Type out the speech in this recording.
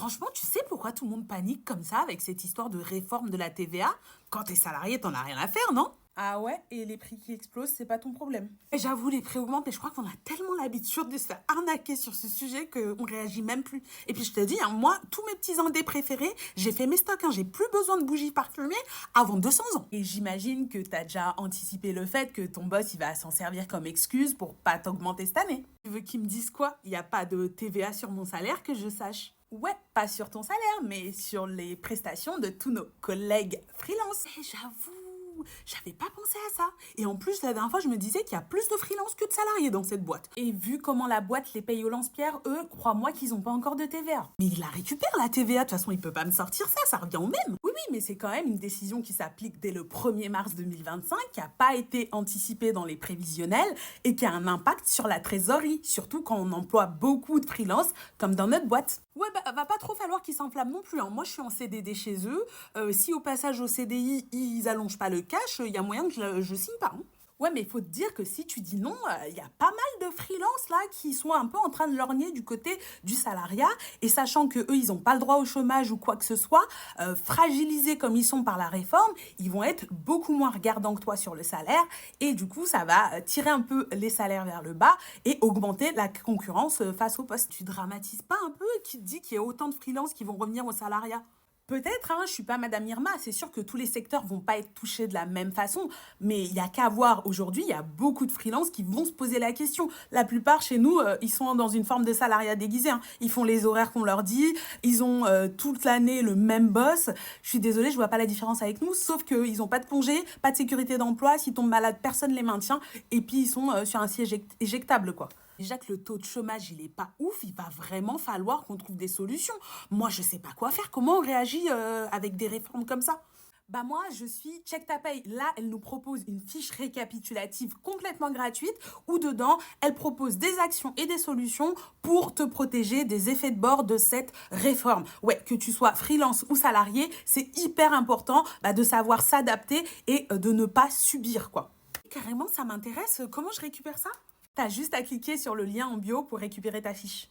Franchement, tu sais pourquoi tout le monde panique comme ça avec cette histoire de réforme de la TVA? Quand t'es salarié, t'en as rien à faire, non? Ah ouais, et les prix qui explosent, c'est pas ton problème. Et j'avoue, les prix augmentent, mais je crois qu'on a tellement l'habitude de se faire arnaquer sur ce sujet qu'on réagit même plus. Et puis je te dis, hein, moi, tous mes petits indés préférés, j'ai fait mes stocks, hein, j'ai plus besoin de bougies parfumées avant 200 ans. Et j'imagine que t'as déjà anticipé le fait que ton boss, il va s'en servir comme excuse pour pas t'augmenter cette année. Tu veux qu'ils me disent quoi? Il n'y a pas de TVA sur mon salaire que je sache. Ouais, pas sur ton salaire, mais sur les prestations de tous nos collègues freelance. Eh, j'avais pas pensé à ça. Et en plus, la dernière fois, je me disais qu'il y a plus de freelance que de salariés dans cette boîte. Et vu comment la boîte les paye au lance-pierre, eux, crois-moi qu'ils ont pas encore de TVA. Mais il la récupère, la TVA. De toute façon, il peut pas me sortir ça, ça revient au même. Oui, mais c'est quand même une décision qui s'applique dès le 1er mars 2025, qui n'a pas été anticipée dans les prévisionnels et qui a un impact sur la trésorerie, surtout quand on emploie beaucoup de freelance, comme dans notre boîte. Ouais, bah, va pas trop falloir qu'ils s'enflamment non plus, hein. Moi, je suis en CDD chez eux. Si au passage au CDI, ils allongent pas le cash, il y a moyen que je signe pas, hein. Ouais, mais il faut te dire que si tu dis non, il y a pas mal de freelance là qui sont un peu en train de lorgner du côté du salariat. Et sachant que eux, ils n'ont pas le droit au chômage ou quoi que ce soit, fragilisés comme ils sont par la réforme, ils vont être beaucoup moins regardants que toi sur le salaire. Et du coup, ça va tirer un peu les salaires vers le bas et augmenter la concurrence face au poste. Tu dramatises pas un peu qui te dit qu'il y a autant de freelance qui vont revenir au salariat? Peut-être, hein, je suis pas Madame Irma, c'est sûr que tous les secteurs vont pas être touchés de la même façon, mais il y a qu'à voir aujourd'hui, il y a beaucoup de freelances qui vont se poser la question. La plupart chez nous, ils sont dans une forme de salariat déguisé, hein. Ils font les horaires qu'on leur dit, ils ont toute l'année le même boss. Je suis désolée, je vois pas la différence avec nous, sauf qu'ils ont pas de congé, pas de sécurité d'emploi, s'ils tombent malades, personne les maintient, et puis ils sont sur un siège éjectable, quoi. Déjà que le taux de chômage, il est pas ouf, il va vraiment falloir qu'on trouve des solutions. Moi, je sais pas quoi faire. Comment on réagit avec des réformes comme ça? Bah moi, je suis Check Ta Paye. Là, elle nous propose une fiche récapitulative complètement gratuite où dedans, elle propose des actions et des solutions pour te protéger des effets de bord de cette réforme. Ouais, que tu sois freelance ou salarié, c'est hyper important de savoir s'adapter et de ne pas subir, quoi. Carrément, ça m'intéresse. Comment je récupère ça? T'as juste à cliquer sur le lien en bio pour récupérer ta fiche.